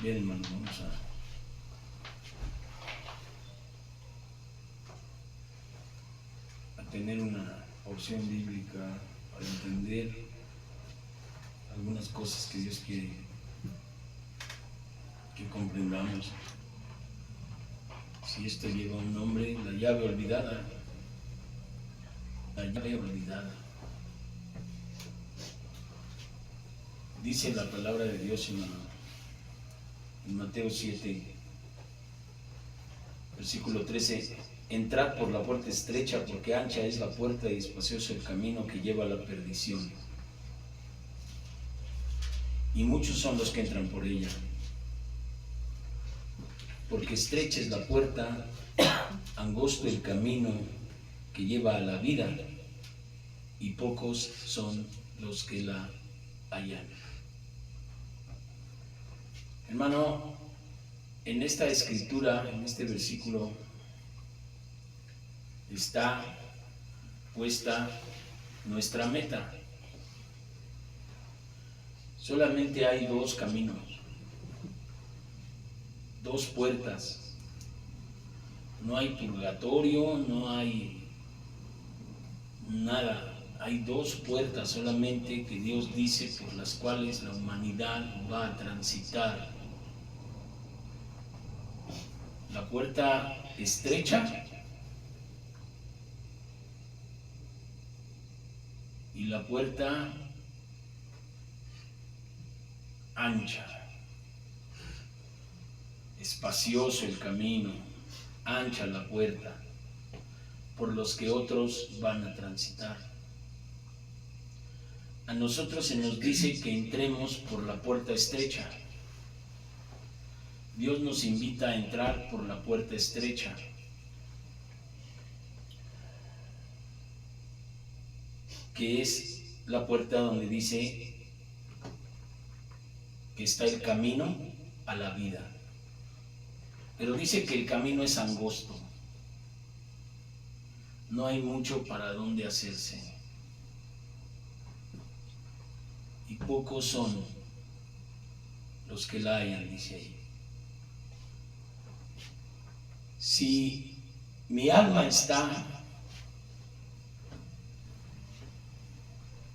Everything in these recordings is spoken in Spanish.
Bien, hermano, vamos a tener una porción bíblica para entender algunas cosas que Dios quiere que comprendamos. Si esto lleva un nombre, la llave olvidada. La llave olvidada. Dice la palabra de Dios en Mateo 7, versículo 13: entrad por la puerta estrecha, porque ancha es la puerta y espacioso el camino que lleva a la perdición, y muchos son los que entran por ella. Porque estrecha es la puerta, angosto el camino que lleva a la vida, y pocos son los que la hallan. Hermano, en esta escritura, en este versículo, está puesta nuestra meta. Solamente hay dos caminos, dos puertas. No hay purgatorio, no hay nada. Hay dos puertas solamente que Dios dice por las cuales la humanidad va a transitar. La puerta estrecha y la puerta ancha. Espacioso el camino, ancha la puerta por los que otros van a transitar. A nosotros se nos dice que entremos por la puerta estrecha. Dios nos invita a entrar por la puerta estrecha. Que es la puerta donde dice que está el camino a la vida. Pero dice que el camino es angosto. No hay mucho para dónde hacerse. Y pocos son los que la hallan, dice ahí. Si mi alma está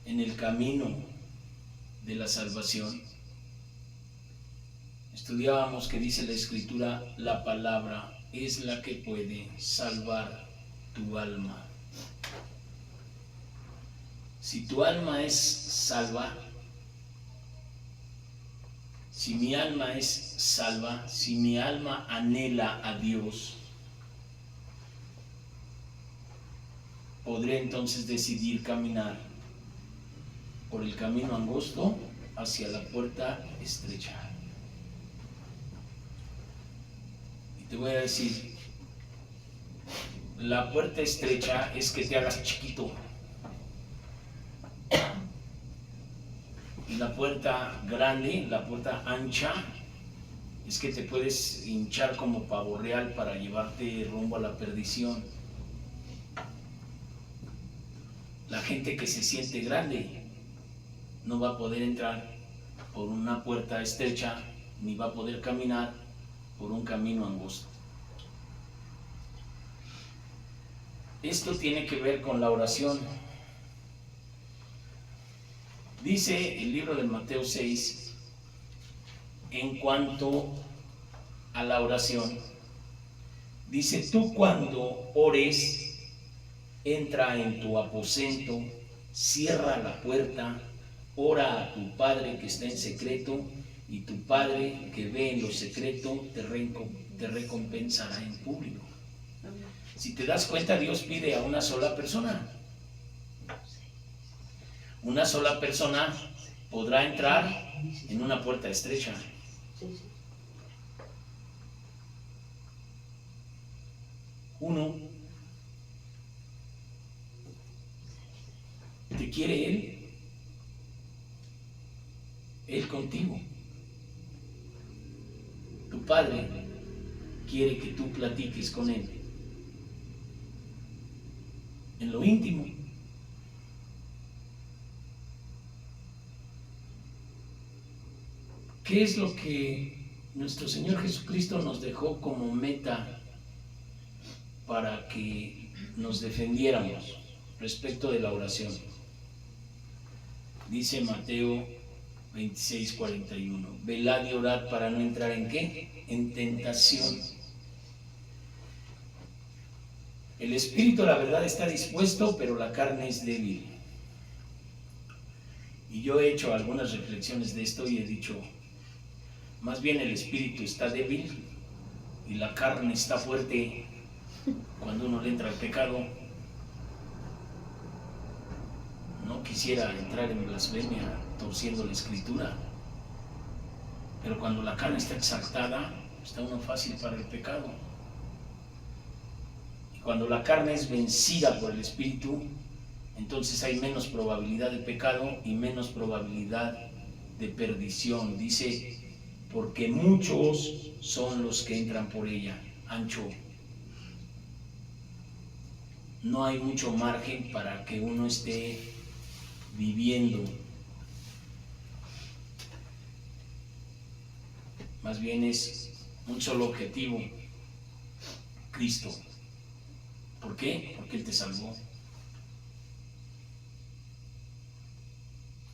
en el camino de la salvación, estudiábamos que dice la Escritura, la palabra es la que puede salvar tu alma. Si tu alma es salva, si mi alma es salva, si mi alma anhela a Dios, podré entonces decidir caminar por el camino angosto hacia la puerta estrecha. Y te voy a decir, la puerta estrecha es que te hagas chiquito. Y la puerta grande, la puerta ancha, es que te puedes hinchar como pavo real para llevarte rumbo a la perdición. La gente que se siente grande no va a poder entrar por una puerta estrecha, ni va a poder caminar por un camino angosto. Esto tiene que ver con la oración. Dice el libro de Mateo 6, en cuanto a la oración, dice: tú cuando ores, entra en tu aposento, cierra la puerta, ora a tu Padre que está en secreto, y tu Padre que ve en lo secreto te recompensará en público. Si te das cuenta, Dios pide a una sola persona. Una sola persona podrá entrar en una puerta estrecha. Uno. ¿Te quiere Él? Él contigo. Tu Padre quiere que tú platiques con Él en lo íntimo. ¿Qué es lo que nuestro Señor Jesucristo nos dejó como meta para que nos defendiéramos respecto de la oración. Dice Mateo 26:41, velad y orad para no entrar ¿en qué? En tentación. El espíritu, la verdad, está dispuesto, pero la carne es débil. Y yo he hecho algunas reflexiones de esto y he dicho, más bien el espíritu está débil y la carne está fuerte cuando uno le entra al pecado. No quisiera entrar en blasfemia torciendo la escritura, pero cuando la carne está exaltada, está uno fácil para el pecado. Y cuando la carne es vencida por el espíritu, entonces hay menos probabilidad de pecado y menos probabilidad de perdición. Dice, porque muchos son los que entran por ella, ancho. No hay mucho margen para que uno esté viviendo. Más bien es un solo objetivo, Cristo. ¿Por qué? Porque Él te salvó.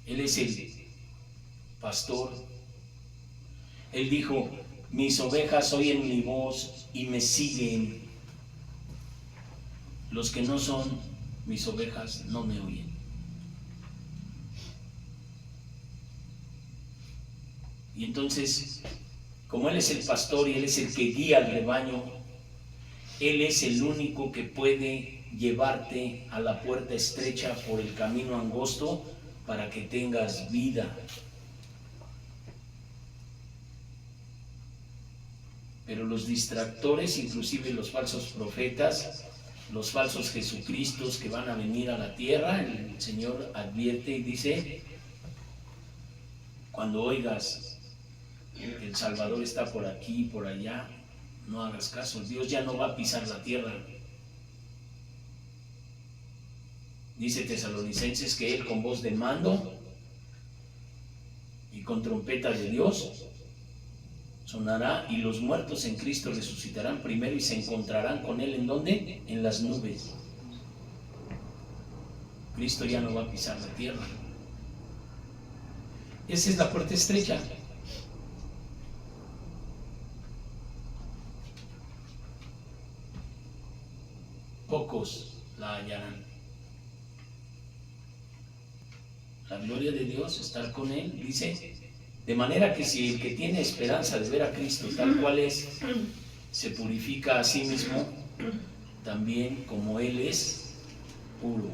Él es el pastor. Él dijo, mis ovejas oyen mi voz y me siguen. Los que no son mis ovejas no me oyen. Y entonces, como Él es el pastor y Él es el que guía al rebaño, Él es el único que puede llevarte a la puerta estrecha por el camino angosto para que tengas vida. Pero los distractores, inclusive los falsos profetas, los falsos Jesucristos que van a venir a la tierra, el Señor advierte y dice, cuando oigas que el Salvador está por aquí y por allá, no hagas caso. Dios ya no va a pisar la tierra. Dice Tesalonicenses que Él con voz de mando y con trompeta de Dios sonará y los muertos en Cristo resucitarán primero y se encontrarán con Él. ¿En dónde? En las nubes. Cristo ya no va a pisar la tierra. Esa es la puerta estrecha. Pocos la hallarán. La gloria de Dios, estar con Él, dice, de manera que si el que tiene esperanza de ver a Cristo tal cual es, se purifica a sí mismo, también como Él es puro.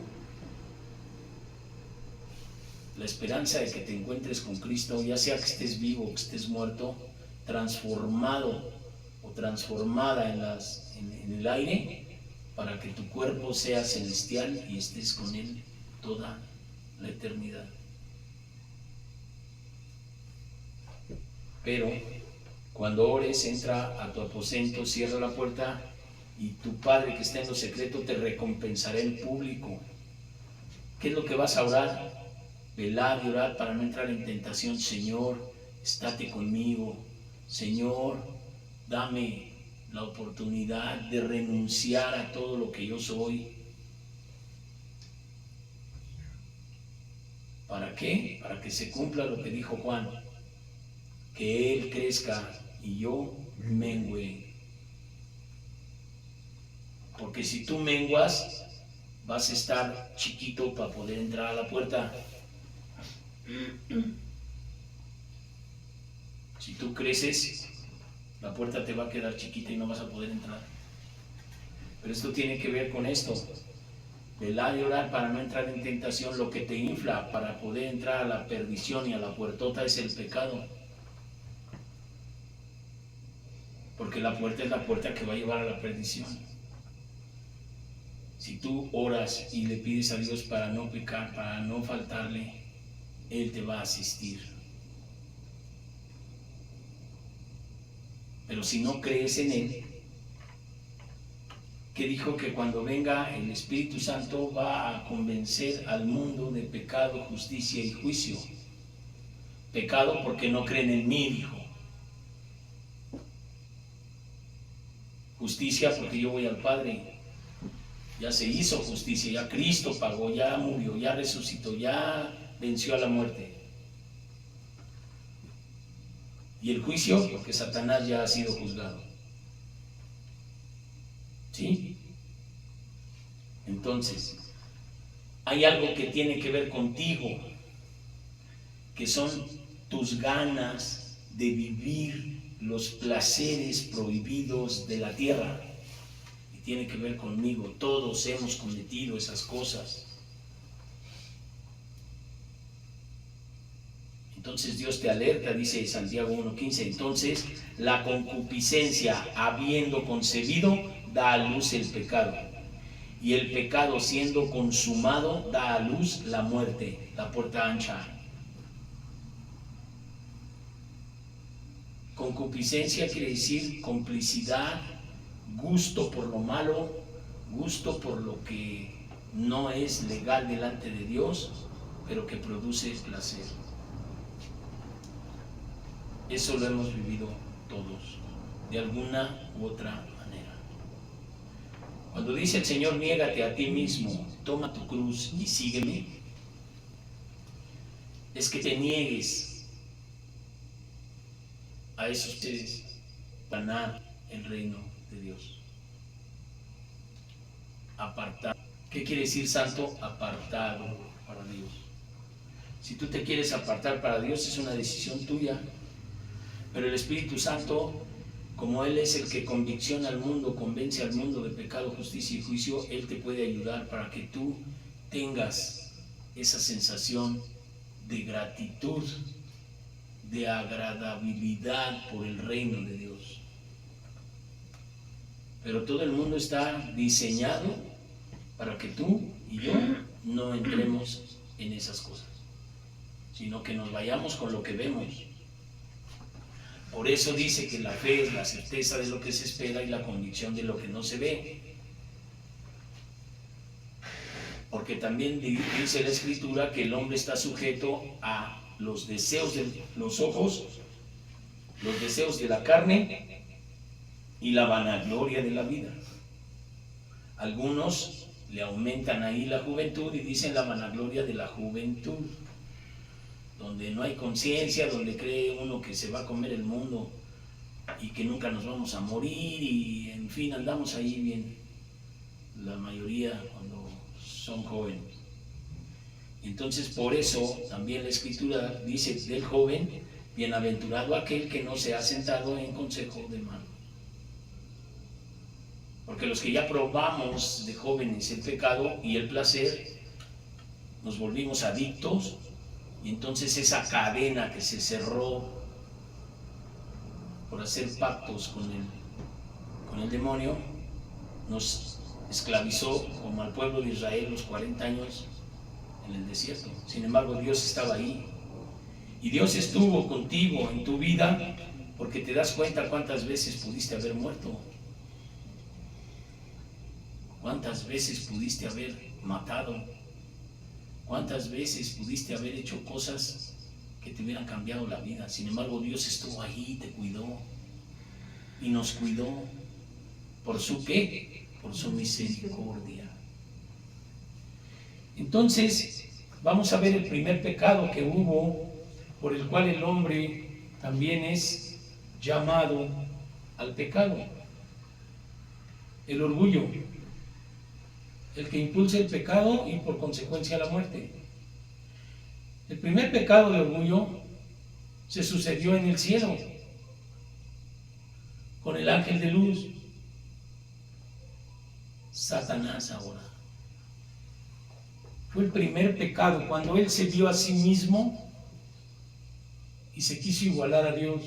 La esperanza de que te encuentres con Cristo, ya sea que estés vivo o que estés muerto, transformado o transformada en el aire, para que tu cuerpo sea celestial y estés con Él toda la eternidad. Pero cuando ores, entra a tu aposento, cierra la puerta y tu Padre que está en lo secreto te recompensará en público. ¿Qué es lo que vas a orar? Velar y orar para no entrar en tentación. Señor, estate conmigo. Señor, dame la oportunidad de renunciar a todo lo que yo soy. ¿Para qué? Para que se cumpla lo que dijo Juan, que Él crezca y yo mengüe. Porque si tú menguas, vas a estar chiquito para poder entrar a la puerta. Si tú creces, la puerta te va a quedar chiquita y no vas a poder entrar. Pero esto tiene que ver con esto. Velar y orar para no entrar en tentación. Lo que te infla para poder entrar a la perdición y a la puertota es el pecado. Porque la puerta es la puerta que va a llevar a la perdición. Si tú oras y le pides a Dios para no pecar, para no faltarle, Él te va a asistir. Pero si no crees en Él, que dijo que cuando venga el Espíritu Santo va a convencer al mundo de pecado, justicia y juicio. Pecado porque no creen en mí, dijo. Justicia porque yo voy al Padre. Ya se hizo justicia, ya Cristo pagó, ya murió, ya resucitó, ya venció a la muerte. Y el juicio, porque Satanás ya ha sido juzgado. ¿Sí? Entonces, hay algo que tiene que ver contigo, que son tus ganas de vivir los placeres prohibidos de la tierra. Y tiene que ver conmigo. Todos hemos cometido esas cosas. Entonces Dios te alerta, dice Santiago 1:15, entonces la concupiscencia, habiendo concebido, da a luz el pecado. Y el pecado, siendo consumado, da a luz la muerte, la puerta ancha. Concupiscencia quiere decir complicidad, gusto por lo malo, gusto por lo que no es legal delante de Dios, pero que produce placer. Eso lo hemos vivido todos, de alguna u otra manera. Cuando dice el Señor, niégate a ti mismo, toma tu cruz y sígueme, es que te niegues a esos seres para ganar el reino de Dios. Apartado. ¿Qué quiere decir santo? Apartado para Dios. Si tú te quieres apartar para Dios, es una decisión tuya. Pero el Espíritu Santo, como Él es el que convicciona al mundo, convence al mundo de pecado, justicia y juicio, Él te puede ayudar para que tú tengas esa sensación de gratitud, de agradabilidad por el reino de Dios. Pero todo el mundo está diseñado para que tú y yo no entremos en esas cosas, sino que nos vayamos con lo que vemos. Por eso dice que la fe es la certeza de lo que se espera y la convicción de lo que no se ve. Porque también dice la Escritura que el hombre está sujeto a los deseos de los ojos, los deseos de la carne y la vanagloria de la vida. Algunos le aumentan ahí la juventud y dicen la vanagloria de la juventud, donde no hay conciencia, donde cree uno que se va a comer el mundo y que nunca nos vamos a morir y en fin, andamos ahí bien, la mayoría cuando son jóvenes. Entonces por eso también la Escritura dice del joven, bienaventurado aquel que no se ha sentado en consejo de malos. Porque los que ya probamos de jóvenes el pecado y el placer, nos volvimos adictos. Y entonces esa cadena que se cerró por hacer pactos con el demonio, nos esclavizó como al pueblo de Israel los 40 años en el desierto. Sin embargo, Dios estaba ahí. Y Dios estuvo contigo en tu vida porque te das cuenta cuántas veces pudiste haber muerto. Cuántas veces pudiste haber matado. ¿Cuántas veces pudiste haber hecho cosas que te hubieran cambiado la vida? Sin embargo, Dios estuvo ahí, te cuidó y nos cuidó. ¿Por su qué? Por su misericordia. Entonces, vamos a ver el primer pecado que hubo, por el cual el hombre también es llamado al pecado. El orgullo. El que impulsa el pecado y por consecuencia la muerte. El primer pecado de orgullo se sucedió en el cielo con el ángel de luz, Satanás ahora. Fue el primer pecado cuando él se vio a sí mismo y se quiso igualar a Dios.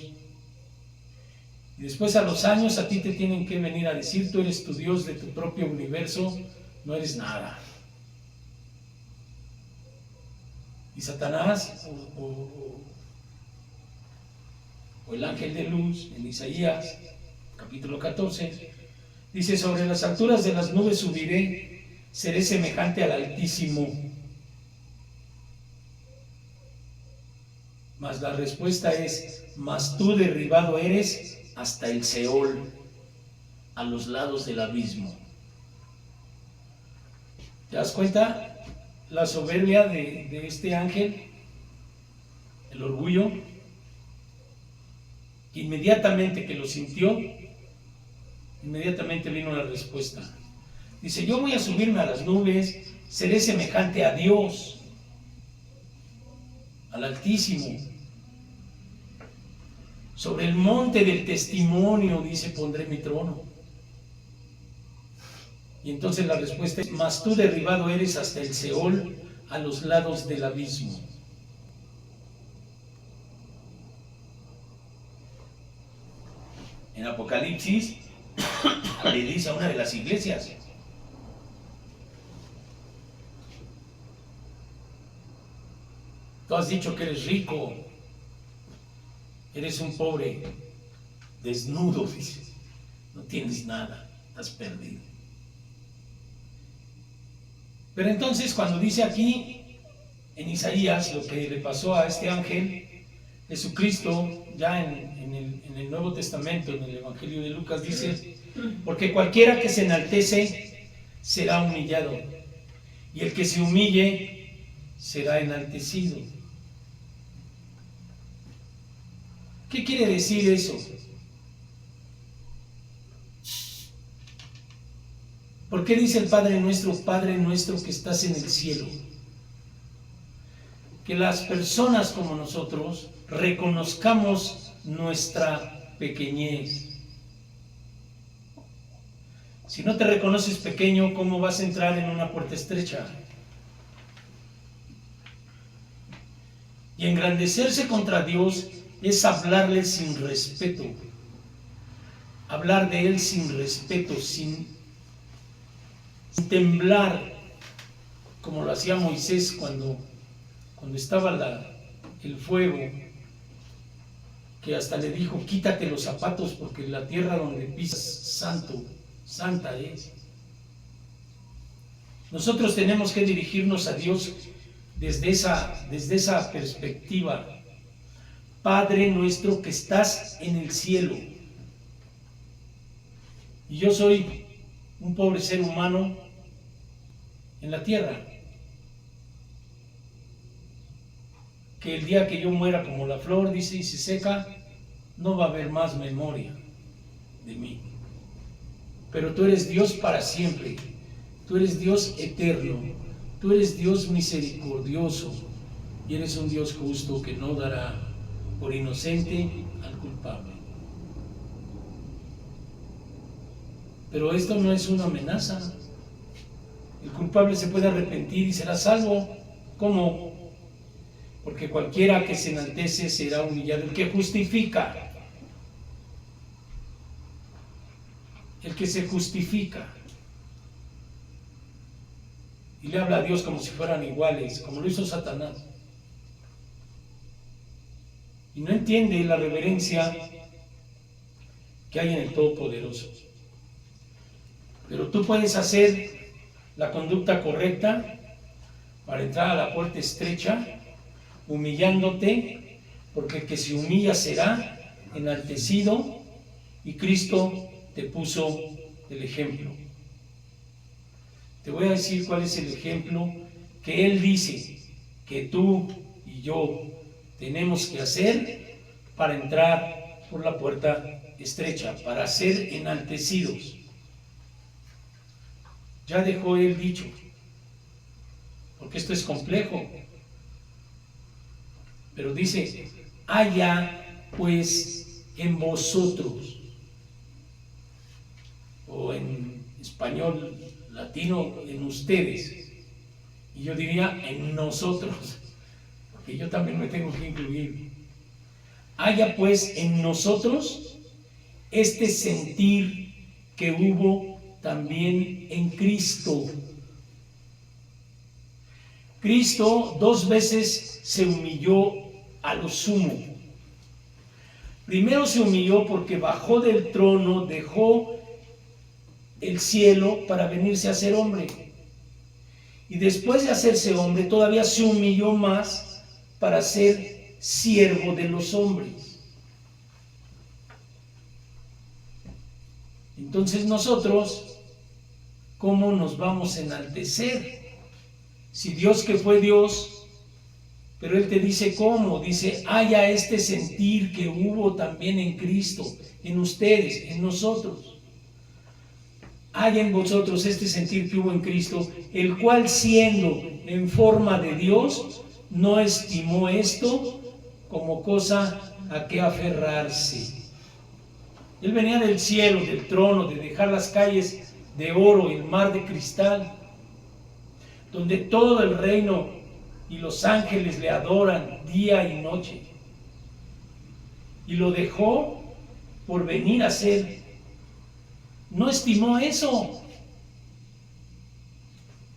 Y después a los años a ti te tienen que venir a decir, tú eres tu Dios de tu propio universo, no eres nada. Y Satanás o el ángel de luz en Isaías capítulo 14 dice, sobre las alturas de las nubes subiré, seré semejante al Altísimo. Mas la respuesta es, mas tú derribado eres hasta el Seol. a los lados del abismo. ¿Te das cuenta la soberbia de este ángel? El orgullo. Inmediatamente que lo sintió, inmediatamente vino la respuesta. Dice, yo voy a subirme a las nubes, seré semejante a Dios, al Altísimo. Sobre el monte del testimonio, dice, pondré mi trono. Y entonces la respuesta es, mas tú derribado eres hasta el Seol, a los lados del abismo. En Apocalipsis le dice a una de las iglesias, tú has dicho que eres rico, eres un pobre, desnudo, dice, no tienes nada, estás perdido. Pero entonces cuando dice aquí en Isaías lo que le pasó a este ángel, Jesucristo ya en el Nuevo Testamento, en el Evangelio de Lucas dice, porque cualquiera que se enaltece será humillado, y el que se humille será enaltecido. ¿Qué quiere decir eso? ¿Por qué dice el Padre nuestro que estás en el cielo? Que las personas como nosotros reconozcamos nuestra pequeñez. Si no te reconoces pequeño, ¿cómo vas a entrar en una puerta estrecha? Y engrandecerse contra Dios es hablarle sin respeto. Hablar de Él sin respeto, sin temblar, como lo hacía Moisés cuando estaba el fuego, que hasta le dijo, quítate los zapatos porque la tierra donde pisas santa es. Nosotros tenemos que dirigirnos a Dios desde esa perspectiva. Padre nuestro que estás en el cielo. Y yo soy un pobre ser humano en la tierra, que el día que yo muera como la flor, dice, y se seca, no va a haber más memoria de mí. Pero tú eres Dios para siempre, tú eres Dios eterno, tú eres Dios misericordioso, y eres un Dios justo que no dará por inocente al culpable. Pero esto no es una amenaza. El culpable se puede arrepentir y será salvo. ¿Cómo? Porque cualquiera que se enaltece será humillado. El que justifica, el que se justifica y le habla a Dios como si fueran iguales, como lo hizo Satanás, y no entiende la reverencia que hay en el Todopoderoso. Pero tú puedes hacer la conducta correcta para entrar a la puerta estrecha, humillándote, porque el que se humilla será enaltecido, y Cristo te puso el ejemplo. Te voy a decir cuál es el ejemplo que Él dice que tú y yo tenemos que hacer para entrar por la puerta estrecha, para ser enaltecidos. Ya dejó Él dicho, porque esto es complejo. Pero dice, haya pues en vosotros, o en español latino, en ustedes, y yo diría en nosotros, porque yo también me tengo que incluir. Haya pues en nosotros este sentir que hubo también en Cristo. Cristo 2 veces se humilló a lo sumo. Primero se humilló porque bajó del trono, dejó el cielo para venirse a ser hombre. Y después de hacerse hombre, todavía se humilló más para ser siervo de los hombres. Entonces nosotros, ¿cómo nos vamos a enaltecer? Si Dios que fue Dios, pero Él te dice cómo, dice, haya este sentir que hubo también en Cristo, en ustedes, en nosotros. Haya en vosotros este sentir que hubo en Cristo, el cual siendo en forma de Dios, no estimó esto como cosa a que aferrarse. Él venía del cielo, del trono, de dejar las calles de oro y el mar de cristal, donde todo el reino y los ángeles le adoran día y noche. Y lo dejó por venir a ser. No estimó eso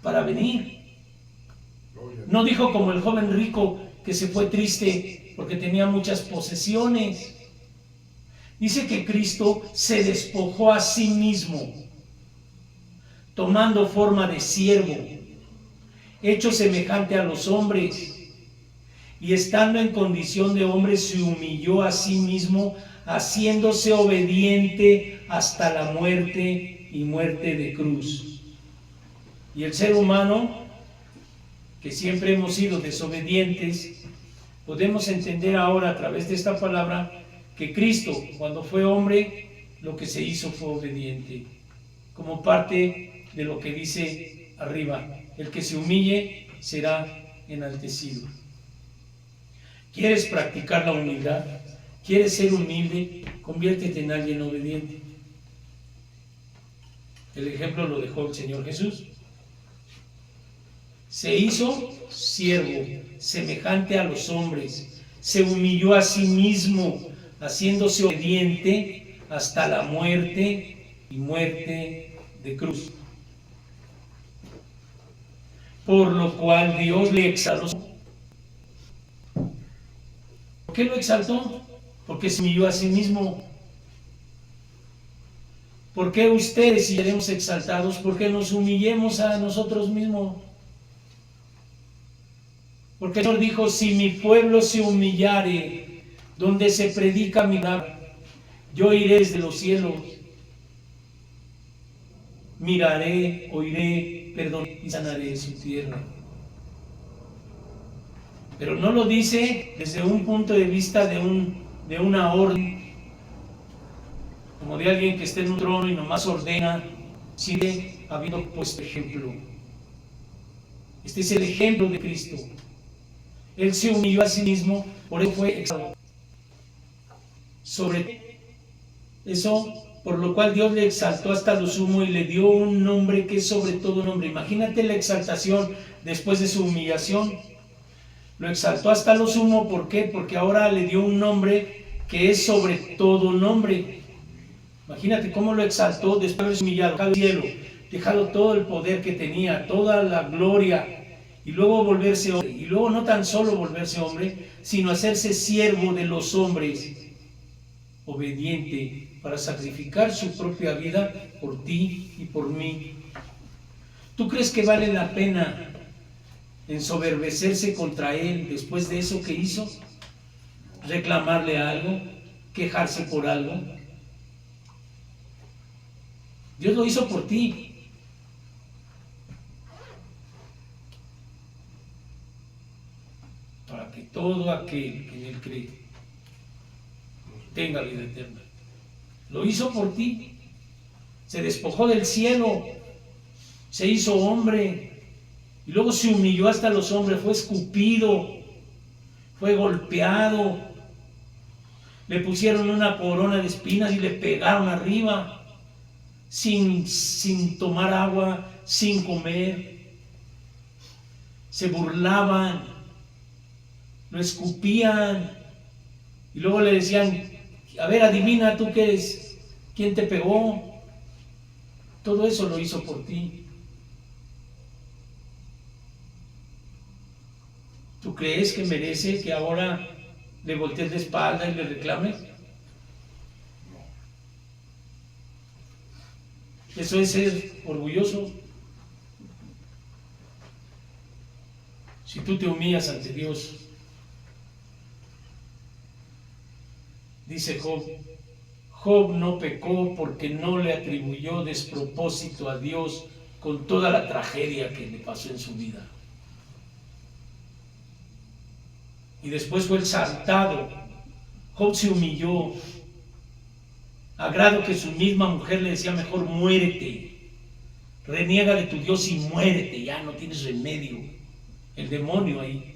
para venir. No dijo como el joven rico que se fue triste porque tenía muchas posesiones. Dice que Cristo se despojó a sí mismo, tomando forma de siervo, hecho semejante a los hombres, y estando en condición de hombre se humilló a sí mismo, haciéndose obediente hasta la muerte y muerte de cruz. Y el ser humano, que siempre hemos sido desobedientes, podemos entender ahora a través de esta palabra que Cristo, cuando fue hombre, lo que se hizo fue obediente, como parte de lo que dice arriba: el que se humille será enaltecido. ¿Quieres practicar la humildad? ¿Quieres ser humilde? Conviértete en alguien obediente. El ejemplo lo dejó el Señor Jesús. Se hizo siervo, semejante a los hombres. Se humilló a sí mismo, haciéndose obediente hasta la muerte y muerte de cruz. Por lo cual Dios le exaltó. ¿Por qué lo exaltó? Porque se humilló a sí mismo. ¿Por qué ustedes, si seremos exaltados, por qué nos humillemos a nosotros mismos? Porque el Señor dijo: si mi pueblo se humillare, donde se predica mi palabra, yo iré desde los cielos, miraré, oiré, perdonaré y sanaré su tierra. Pero no lo dice desde un punto de vista de una orden, como de alguien que esté en un trono y nomás ordena, sigue habiendo puesto ejemplo. Este es el ejemplo de Cristo. Él se humilló a sí mismo, por eso fue exaltado. Sobre eso, por lo cual Dios le exaltó hasta lo sumo y le dio un nombre que es sobre todo nombre. Imagínate la exaltación después de su humillación. Lo exaltó hasta lo sumo, ¿por qué? Porque ahora le dio un nombre que es sobre todo nombre. Imagínate cómo lo exaltó después de haberse humillado, dejado el cielo, dejado todo el poder que tenía, toda la gloria, y luego volverse hombre. Y luego no tan solo volverse hombre, sino hacerse siervo de los hombres, obediente, para sacrificar su propia vida por ti y por mí. ¿Tú crees que vale la pena ensoberbecerse contra Él después de eso que hizo? ¿Reclamarle algo? ¿Quejarse por algo? Dios lo hizo por ti. Para que todo aquel que en Él cree tenga vida eterna. Lo hizo por ti. Se despojó del cielo, se hizo hombre, y luego se humilló hasta los hombres, fue escupido, fue golpeado, le pusieron una corona de espinas y le pegaron arriba, sin tomar agua, sin comer. Se burlaban, lo escupían, y luego le decían: a ver, adivina tú qué eres, quién te pegó. Todo eso lo hizo por ti. ¿Tú crees que merece que ahora le voltees de espalda y le reclames? Eso es ser orgulloso. Si tú te humillas ante Dios, dice Job, Job no pecó porque no le atribuyó despropósito a Dios con toda la tragedia que le pasó en su vida. Y después fue exaltado. Job se humilló, a grado que su misma mujer le decía: mejor muérete, reniega de tu Dios y muérete, ya no tienes remedio. El demonio ahí.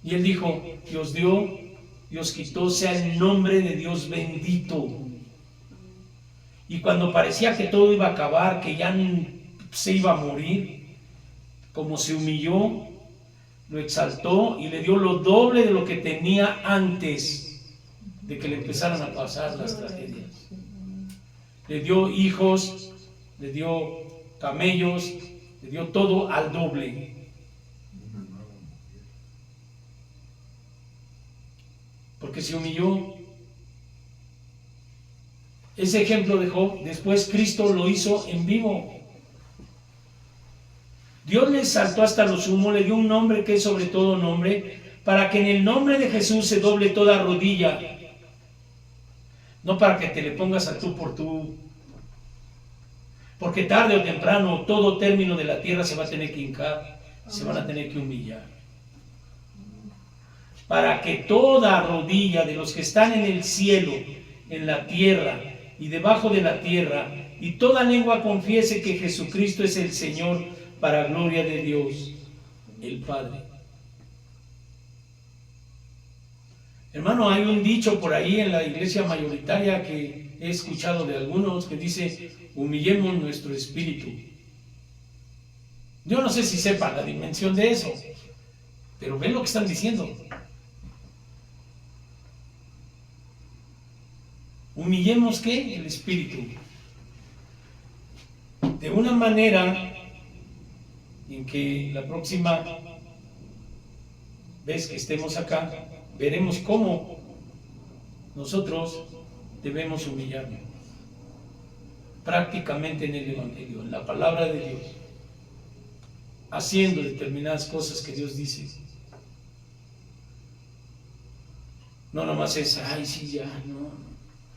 Y él dijo: Dios dio, Dios quitó, sea el nombre de Dios bendito. Y cuando parecía que todo iba a acabar, que ya se iba a morir, como se humilló, lo exaltó y le dio lo doble de lo que tenía antes de que le empezaran a pasar las tragedias. Le dio hijos, le dio camellos, le dio todo al doble. Porque se humilló. Ese ejemplo de Job, después Cristo lo hizo en vivo. Dios le exaltó hasta lo sumo, le dio un nombre que es sobre todo nombre, para que en el nombre de Jesús se doble toda rodilla. No para que te le pongas a tú por tú. Porque tarde o temprano todo término de la tierra se va a tener que hincar, se van a tener que humillar. Para que toda rodilla de los que están en el cielo, en la tierra y debajo de la tierra, y toda lengua confiese que Jesucristo es el Señor, para gloria de Dios, el Padre. Hermano, hay un dicho por ahí en la iglesia mayoritaria que he escuchado de algunos que dice: humillemos nuestro espíritu. Yo no sé si sepan la dimensión de eso, pero ven lo que están diciendo. Humillemos, ¿qué? El espíritu. De una manera en que la próxima vez que estemos acá, veremos cómo nosotros debemos humillarnos. Prácticamente en el Evangelio, en la palabra de Dios, haciendo determinadas cosas que Dios dice. No nomás es: ay, sí, ya, no.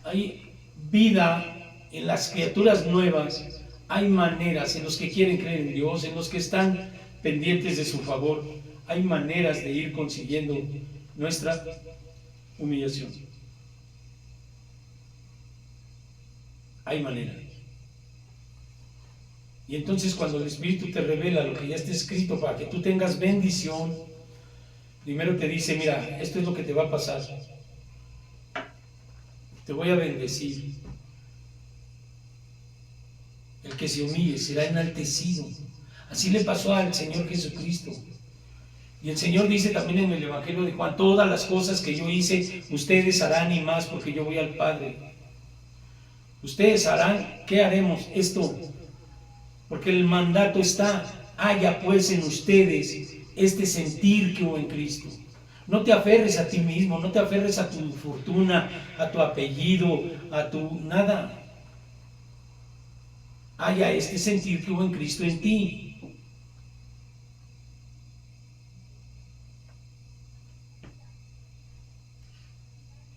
Hay vida en las criaturas nuevas. Hay maneras en los que quieren creer en Dios, en los que están pendientes de su favor. Hay maneras de ir consiguiendo nuestra humillación. Hay maneras. Y entonces, cuando el Espíritu te revela lo que ya está escrito para que tú tengas bendición, primero te dice: mira, esto es lo que te va a pasar. Te voy a bendecir. El que se humille será enaltecido. Así le pasó al Señor Jesucristo. Y el Señor dice también en el Evangelio de Juan: todas las cosas que yo hice, ustedes harán y más, porque yo voy al Padre. Ustedes harán, ¿qué haremos? Esto. Porque el mandato está: haya pues en ustedes este sentir que hubo en Cristo. No te aferres a ti mismo, no te aferres a tu fortuna, a tu apellido, a tu nada. Haya este sentir que hubo en Cristo en ti.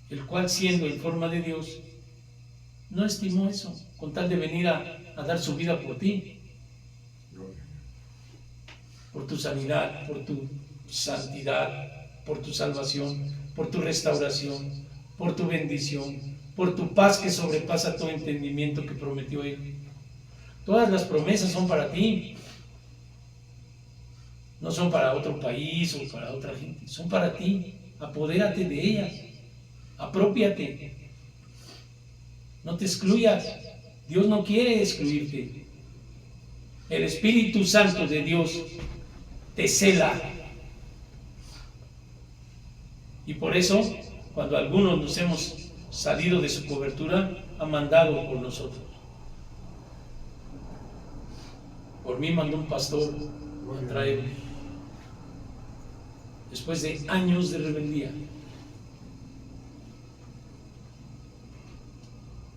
El cual, siendo en forma de Dios, no estimó eso, con tal de venir a dar su vida por ti, por tu sanidad, por tu santidad, por tu salvación, por tu restauración, por tu bendición, por tu paz que sobrepasa todo entendimiento que prometió Él. Todas las promesas son para ti, no son para otro país o para otra gente, son para ti. Apodérate de ellas, aprópiate, no te excluyas. Dios no quiere excluirte. El Espíritu Santo de Dios te cela. Y por eso, cuando algunos nos hemos salido de su cobertura, ha mandado por nosotros. Por mí mandó un pastor a traerme, después de años de rebeldía.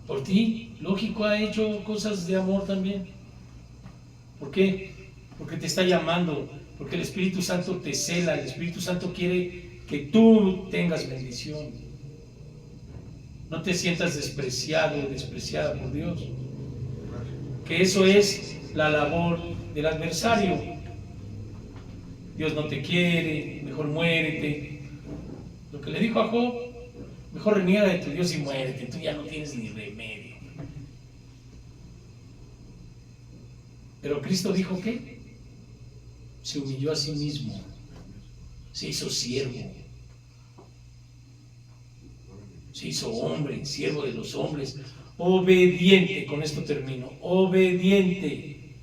Por ti, lógico, ha hecho cosas de amor también. ¿Por qué? Porque te está llamando, porque el Espíritu Santo te cela, el Espíritu Santo quiere que tú tengas bendición. No te sientas despreciado o despreciada por Dios. Que eso es la labor del adversario. Dios no te quiere, mejor muérete. Lo que le dijo a Job, mejor reniega de tu Dios y muérete, tú ya no tienes ni remedio. Pero Cristo dijo ¿qué? Se humilló a sí mismo, se hizo siervo, se hizo hombre, siervo de los hombres, obediente. Con esto termino, obediente.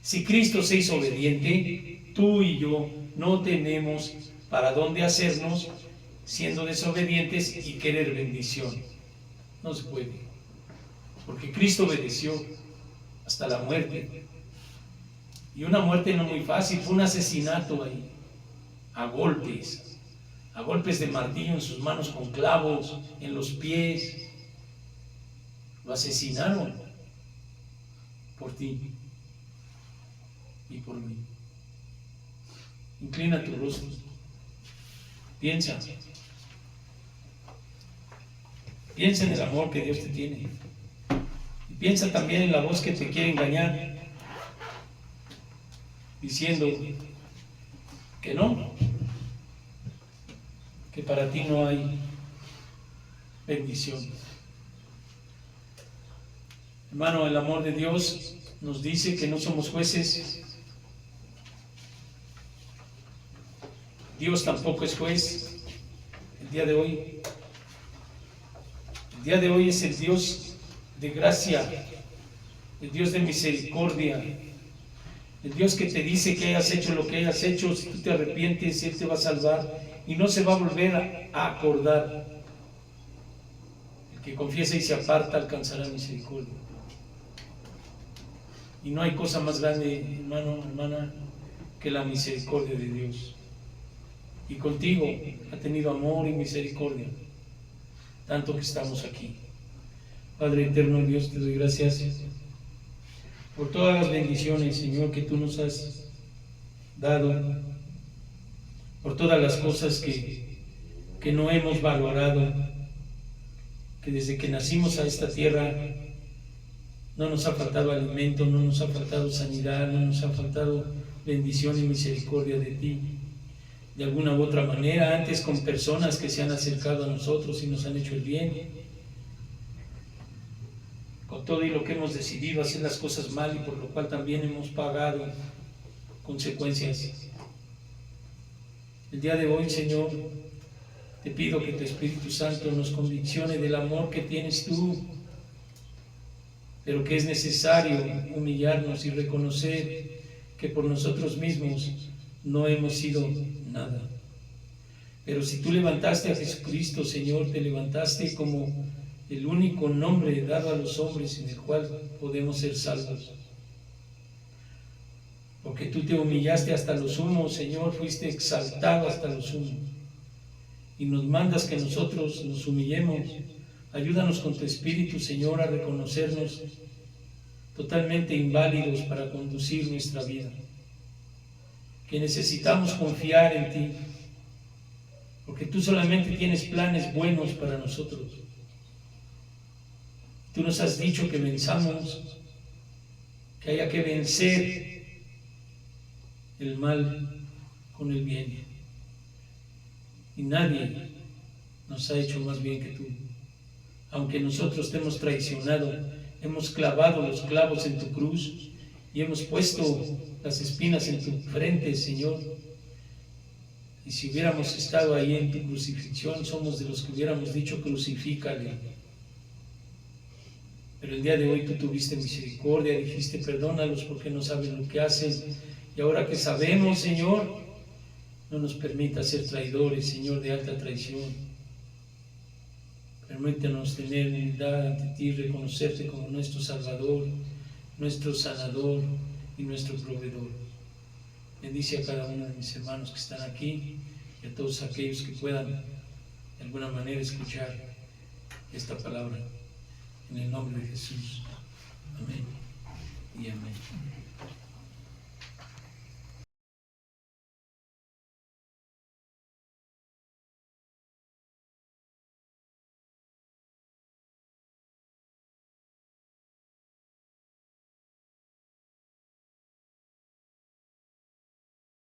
Si Cristo se hizo obediente, tú y yo no tenemos para dónde hacernos siendo desobedientes y querer bendición. No se puede, porque Cristo obedeció hasta la muerte, y una muerte no muy fácil, fue un asesinato ahí, a golpes de martillo en sus manos con clavos en los pies. Lo asesinaron por ti y por mí. Inclina tu rostro, piensa en el amor que Dios te tiene, y piensa también en la voz que te quiere engañar diciendo que no, que para ti no hay bendición. Hermano, el amor de Dios nos dice que no somos jueces. Dios tampoco es juez. El día de hoy es el Dios de gracia, el Dios de misericordia, el Dios que te dice que hayas hecho lo que hayas hecho. Si tú te arrepientes, Él te va a salvar y no se va a volver a acordar. El que confiesa y se aparta alcanzará misericordia. Y no hay cosa más grande, hermano, hermana, que la misericordia de Dios. Y contigo ha tenido amor y misericordia, tanto que estamos aquí. Padre eterno, Dios, te doy gracias por todas las bendiciones, Señor, que tú nos has dado, por todas las cosas que no hemos valorado, que desde que nacimos a esta tierra no nos ha faltado alimento, no nos ha faltado sanidad, no nos ha faltado bendición y misericordia de ti. De alguna u otra manera, antes con personas que se han acercado a nosotros y nos han hecho el bien, con todo y lo que hemos decidido hacer las cosas mal y por lo cual también hemos pagado consecuencias. El día de hoy, Señor, te pido que tu Espíritu Santo nos conviccione del amor que tienes tú, pero que es necesario humillarnos y reconocer que por nosotros mismos no hemos sido nada. Pero si tú levantaste a Jesucristo, Señor, te levantaste como el único nombre dado a los hombres en el cual podemos ser salvos. Porque tú te humillaste hasta lo sumo, Señor, fuiste exaltado hasta lo sumo. Y nos mandas que nosotros nos humillemos. Ayúdanos con tu Espíritu, Señor, a reconocernos totalmente inválidos para conducir nuestra vida. Que necesitamos confiar en ti, porque tú solamente tienes planes buenos para nosotros. Tú nos has dicho que venzamos, que haya que vencer el mal con el bien. Y nadie nos ha hecho más bien que tú. Aunque nosotros te hemos traicionado, hemos clavado los clavos en tu cruz y hemos puesto las espinas en tu frente, Señor. Y si hubiéramos estado ahí en tu crucifixión, somos de los que hubiéramos dicho: crucifícale. Pero el día de hoy tú tuviste misericordia, dijiste: perdónalos porque no saben lo que hacen. Y ahora que sabemos, Señor, no nos permita ser traidores, Señor, de alta traición. Permítanos tener humildad ante ti, reconocerte como nuestro Salvador, nuestro sanador y nuestro proveedor. Bendice a cada uno de mis hermanos que están aquí y a todos aquellos que puedan de alguna manera escuchar esta palabra. En el nombre de Jesús. Amén y amén.